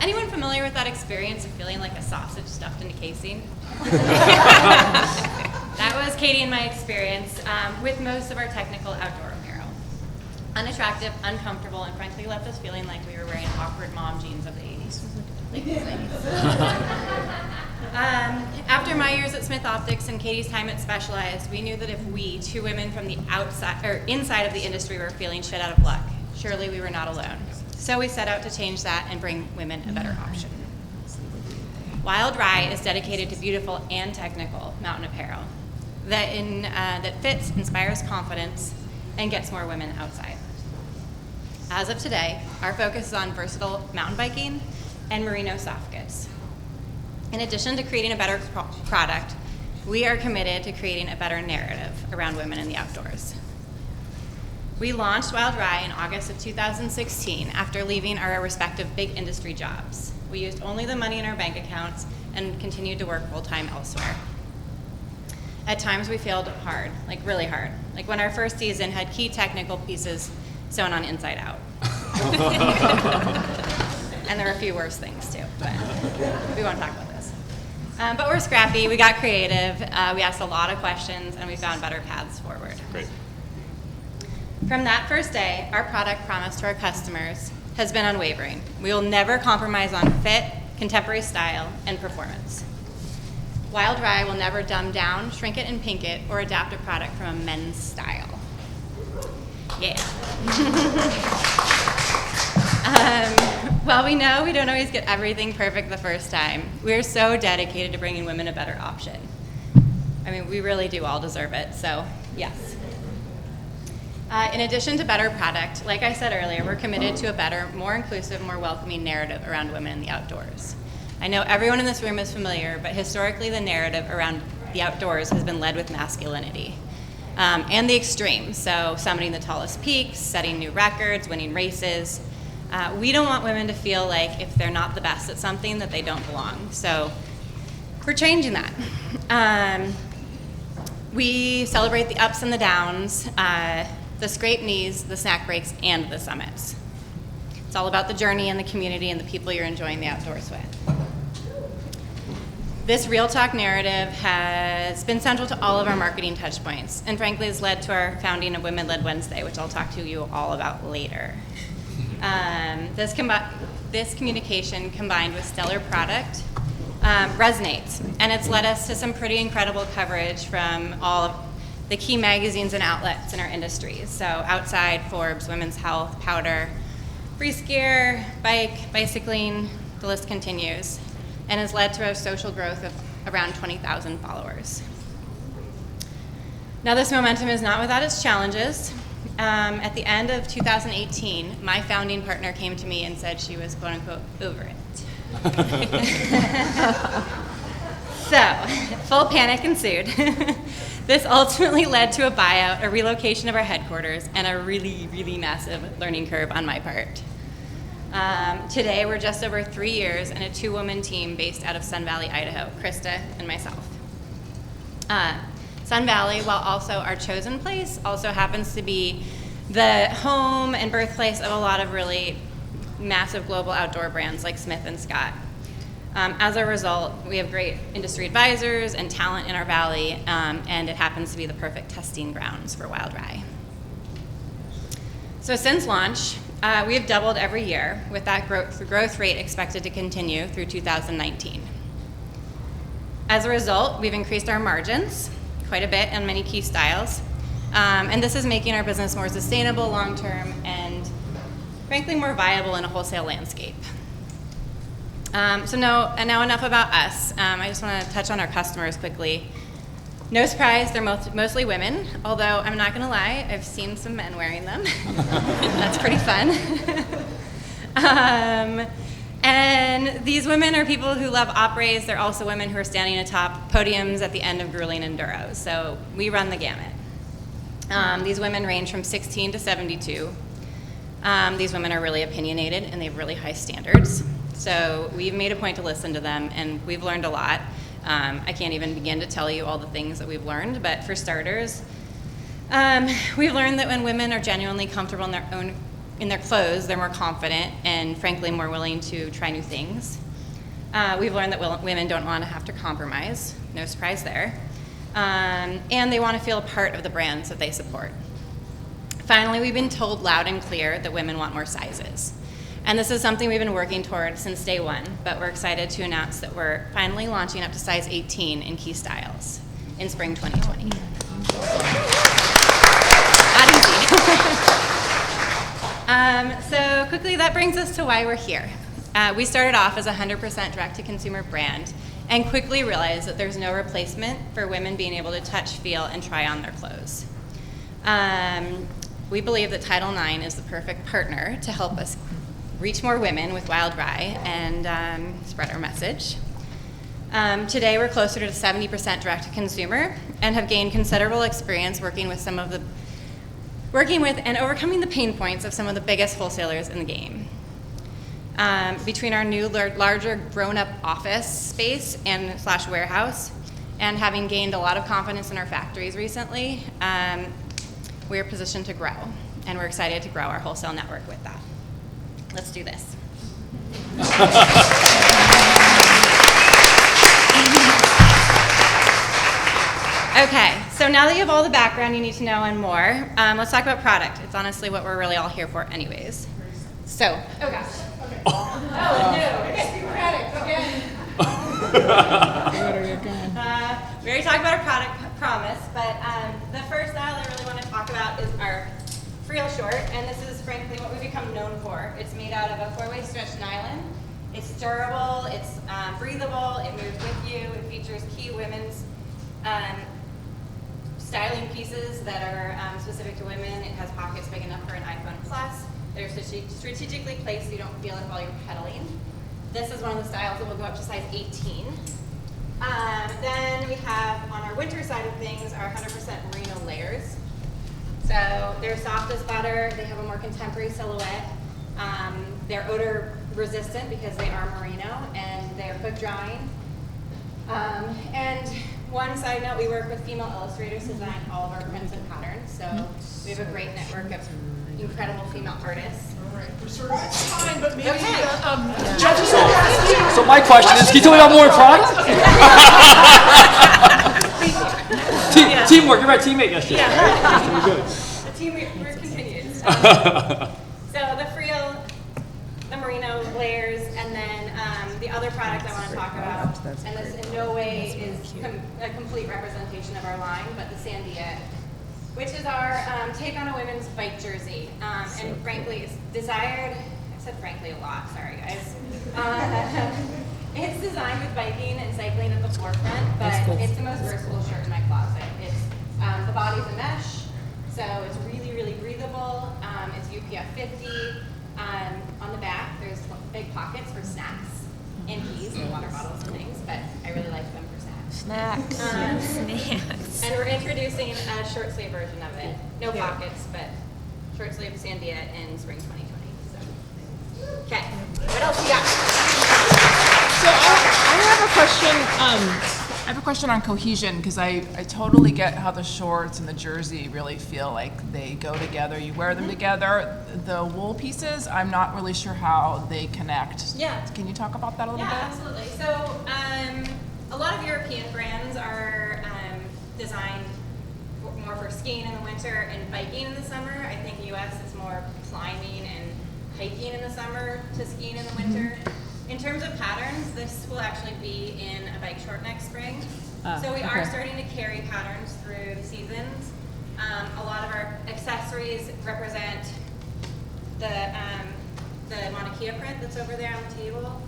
Anyone familiar with that experience of feeling like a sausage stuffed into casing? That was Katie and my experience with most of our technical outdoor apparel. Unattractive, uncomfortable, and frankly left us feeling like we were wearing awkward mom jeans of the 80s. After my years at Smith Optics and Katie's time at Specialized, we knew that if we, two women from the outside or inside of the industry, were feeling shit out of luck, surely we were not alone. So we set out to change that and bring women a better option. Wild Rye is dedicated to beautiful and technical mountain apparel that fits, inspires confidence, and gets more women outside. As of today, our focus is on versatile mountain biking and merino soft goods. In addition to creating a better product, we are committed to creating a better narrative around women in the outdoors. We launched Wild Rye in August of 2016 after leaving our respective big industry jobs. We used only the money in our bank accounts and continued to work full-time elsewhere. At times we failed hard, like really hard. Like when our first season had key technical pieces sewn on inside out. And there were a few worse things too, but we won't talk about this. But we're scrappy, we got creative, we asked a lot of questions, and we found better paths forward. Great. From that first day, our product promise to our customers has been unwavering. We will never compromise on fit, contemporary style, and performance. Wild Rye will never dumb down, shrink it and pink it, or adapt a product from a men's style. Yeah. While we know we don't always get everything perfect the first time, we're so dedicated to bringing women a better option. I mean, we really do all deserve it, so yes. In addition to better product, like I said earlier, we're committed to a better, more inclusive, more welcoming narrative around women in the outdoors. I know everyone in this room is familiar, but historically the narrative around the outdoors has been led with masculinity and the extremes, so summiting the tallest peaks, setting new records, winning races. We don't want women to feel like if they're not the best at something that they don't belong, so we're changing that. We celebrate the ups and the downs, the scraped knees, the snack breaks, and the summits. It's all about the journey and the community and the people you're enjoying the outdoors with. This Real Talk narrative has been central to all of our marketing touch points, and frankly has led to our founding of Women-Led Wednesday, which I'll talk to you all about later. This communication combined with stellar product resonates, and it's led us to some pretty incredible coverage from all of the key magazines and outlets in our industries. So Outside, Forbes, Women's Health, Powder, Free Skier, Bike, Bicycling, the list continues, and has led to a social growth of around 20,000 followers. Now this momentum is not without its challenges. At the end of 2018, my founding partner came to me and said she was quote unquote over it. So, full panic ensued. This ultimately led to a buyout, a relocation of our headquarters, and a really, really massive learning curve on my part. Today, we're just over 3 years and a 2-woman team based out of Sun Valley, Idaho, Krista and myself. Sun Valley, while also our chosen place, also happens to be the home and birthplace of a lot of really massive global outdoor brands like Smith and Scott. As a result, we have great industry advisors and talent in our valley, and it happens to be the perfect testing grounds for Wild Rye. So since launch, we have doubled every year, with that growth rate expected to continue through 2019. As a result, we've increased our margins quite a bit on many key styles, and this is making our business more sustainable long-term and frankly more viable in a wholesale landscape. So now enough about us. I just want to touch on our customers quickly. No surprise, they're mostly women, although I'm not going to lie, I've seen some men wearing them. That's pretty fun. And these women are people who love operas. They're also women who are standing atop podiums at the end of grueling enduros. So we run the gamut. These women range from 16 to 72. These women are really opinionated and they have really high standards. So we've made a point to listen to them, and we've learned a lot. I can't even begin to tell you all the things that we've learned, but for starters, we've learned that when women are genuinely comfortable in their own in their clothes, they're more confident and frankly more willing to try new things. We've learned that women don't want to have to compromise, no surprise there. And they want to feel a part of the brands that they support. Finally, we've been told loud and clear that women want more sizes. And this is something we've been working toward since day one, but we're excited to announce that we're finally launching up to size 18 in key styles in spring 2020. Not easy. So quickly, that brings us to why we're here. We started off as a 100% direct-to-consumer brand and quickly realized that there's no replacement for women being able to touch, feel, and try on their clothes. We believe that Title IX is the perfect partner to help us reach more women with Wild Rye and spread our message. Today, we're closer to 70% direct-to-consumer and have gained considerable experience working with and overcoming the pain points of some of the biggest wholesalers in the game. Between our new, larger, grown-up office space and / warehouse, and having gained a lot of confidence in our factories recently, we are positioned to grow, and we're excited to grow our wholesale network with that. Let's do this. Okay, so now that you have all the background you need to know and more, let's talk about product. It's honestly what we're really all here for anyways. So, oh gosh. Okay. Oh no, okay, product again. We already talked about our product promise, but the first style I really want to talk about is our frill short, and this is frankly what we've become known for. It's made out of a 4-way stretch nylon. It's durable, it's breathable, it moves with you, it features key women's styling pieces that are specific to women. It has pockets big enough for an iPhone Plus. They're strategically placed so you don't feel it while you're pedaling. This is one of the styles that will go up to size 18. Then we have, on our winter side of things, our 100% merino layers. So they're soft as butter, they have a more contemporary silhouette. They're odor resistant because they are merino, and they're quick drying. And one side note, we work with female illustrators to design all of our prints and patterns. So we have a great network of incredible female artists. All right, we're sort of at time, but maybe judges. So my question is, can you tell me about more product? Teamwork. You're my teammate yesterday. Yeah. Right? Good. The teamwork continues. So the frill, the merino layers, and then the other product I want to talk about, and this in no way is a complete representation of our line, but the Sandia, which is our take on a women's bike jersey. And frankly, it's desired, I've said frankly a lot, sorry guys. It's designed with biking and cycling at the forefront, but it's the most versatile shirt in my closet. It's the body's a mesh, so it's really, really breathable. It's UPF 50. On the back, there's big pockets for snacks and keys and water bottles and things, but I really like them for snacks. Snacks. And we're introducing a short sleeve version of it. No pockets, but short sleeve Sandia in spring 2020. So. Okay, what else you got? So I have a question. I have a question on cohesion, because I totally get how the shorts and the jersey really feel like they go together. You wear them together. The wool pieces, I'm not really sure how they connect. Yeah. Can you talk about that a little bit? Yeah, absolutely. So a lot of European brands are designed more for skiing in the winter and biking in the summer. I think US is more climbing and hiking in the summer to skiing in the winter. In terms of patterns, this will actually be in a bike short next spring. So we are starting to carry patterns through the seasons. A lot of our accessories represent the Mauna Kea print that's over there on the table.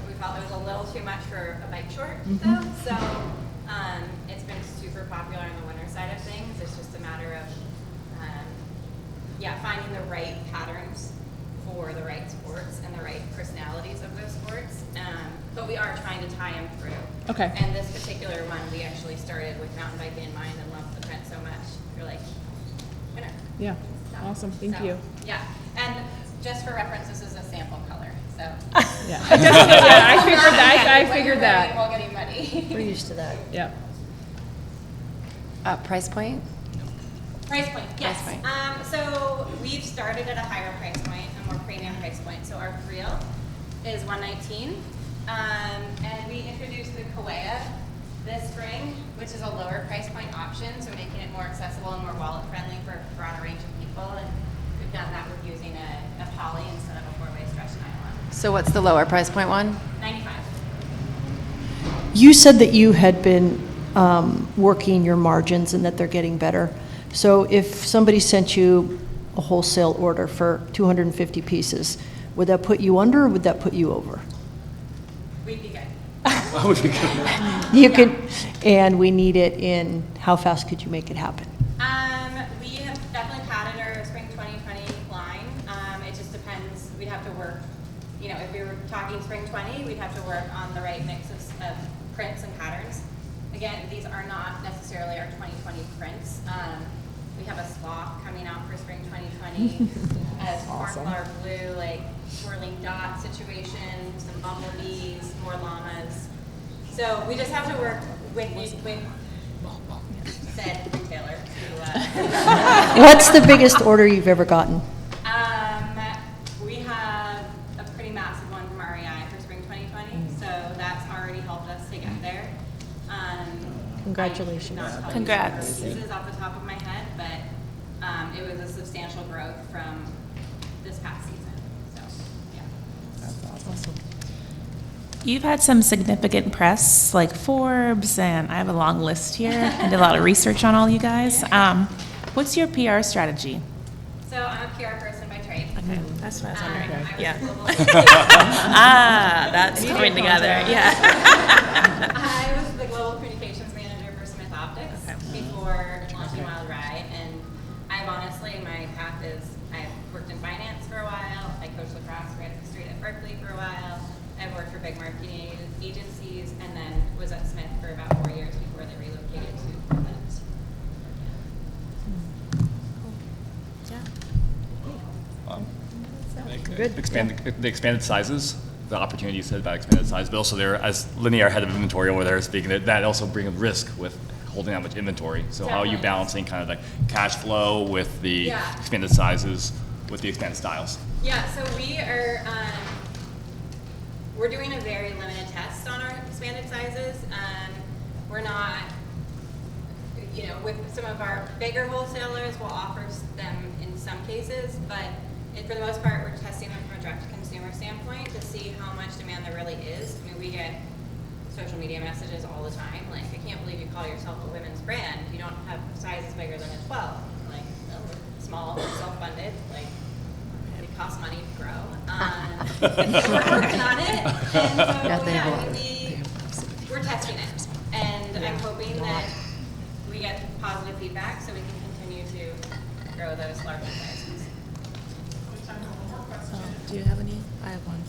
We felt it was a little too much for a bike short, though. So it's been super popular on the winter side of things. It's just a matter of finding the right patterns for the right sports and the right personalities of those sports. But we are trying to tie them through. Okay. And this particular one, we actually started with mountain biking in mind and loved the print so much. We're like, winner. Yeah. Awesome. Thank you. Yeah. And just for reference, this is a sample color. So. Yeah. I figured that. I figured When that. you're getting muddy. We're used to that. Yeah. Price point? Price point, yes. Price point. So we've started at a higher price point, a more premium price point. So our reel is $119, and we introduced the Kauea this spring, which is a lower price point option, so making it more accessible and more wallet friendly for a broader range of people. And we've done that with using a poly instead of a 4-way stretch nylon. So what's the lower price point one? 95. You said that you had been working your margins and that they're getting better. So if somebody sent you a wholesale order for 250 pieces, would that put you under or would that put you over? We'd be good. That would be good. You could, and we need it in, how fast could you make it happen? We have definitely padded our spring 2020 line. It just depends. We'd have to work, if we were talking spring 20, we'd have to work on the right mix of prints and patterns. Again, these are not necessarily our 2020 prints. We have a sloth coming out for spring 2020, a cornflower blue, like swirling dot situation, some bumblebees, more llamas. So we just have to work with said retailer to. What's the biggest order you've ever gotten? We have a pretty massive one from REI for spring 2020, so that's already helped us to get there. Congratulations. I could not tell you Congrats. the pieces off the top of my head, but it was a substantial growth from this past season. So, yeah. You've had some significant press, like Forbes, and I have a long list here. I did a lot of research on all you guys. What's your PR strategy? So I'm a PR person by trade. Okay, that's what I was I wondering. was Yeah. global- That's coming together. Yeah. I was the global communications manager for Smith Optics before launching Wild Rye, and I've honestly, my path is, I've worked in finance for a while, I coached lacrosse right at the street at Berkeley for a while, I've worked for big marketing agencies, and then was at Smith for about 4 years before they relocated to Portland. The expanded sizes, the opportunity you said about expanded size, but also there, as linear head of inventory over there speaking, that also brings risk with holding that much inventory. So how are you Definitely. balancing kind of the cash flow with the Yeah. expanded sizes, with the expanded styles? Yeah, so we're doing a very limited test on our expanded sizes. We're not, with some of our bigger wholesalers, we'll offer them in some cases, but for the most part, we're testing them from a direct-to-consumer standpoint to see how much demand there really is. I mean, we get social media messages all the time, like, I can't believe you call yourself a women's brand. You don't have sizes bigger than a 12. Like, no, we're small, we're self-funded, like, it costs money to grow. We're working on it. And so, we're testing it. And I'm hoping that we get positive feedback so we can continue to grow those larger sizes. Do you have any? I have one.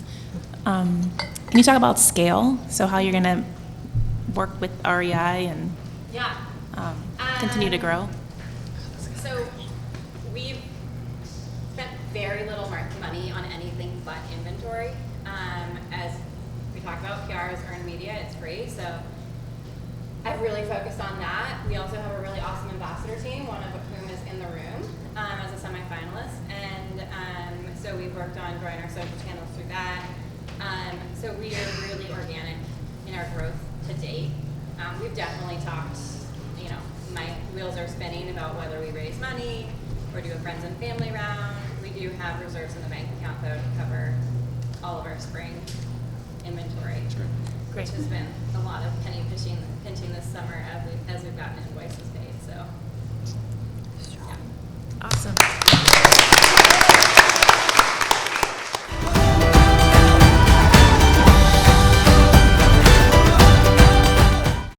Can you talk about scale? So how you're going to work with REI and Yeah. continue to grow? So we've spent very little money on anything but inventory. As we talked about, PR is earned media, it's free. So I've really focused on that. We also have a really awesome ambassador team, one of whom is in the room as a semifinalist. And so we've worked on growing our social channels through that. So we are really organic in our growth to date. We've definitely talked, my wheels are spinning about whether we raise money or do a friends and family round. We do have reserves in the bank account, though, to cover all of our spring inventory, which has been a lot of penny pinching this summer as we've gotten invoices paid. So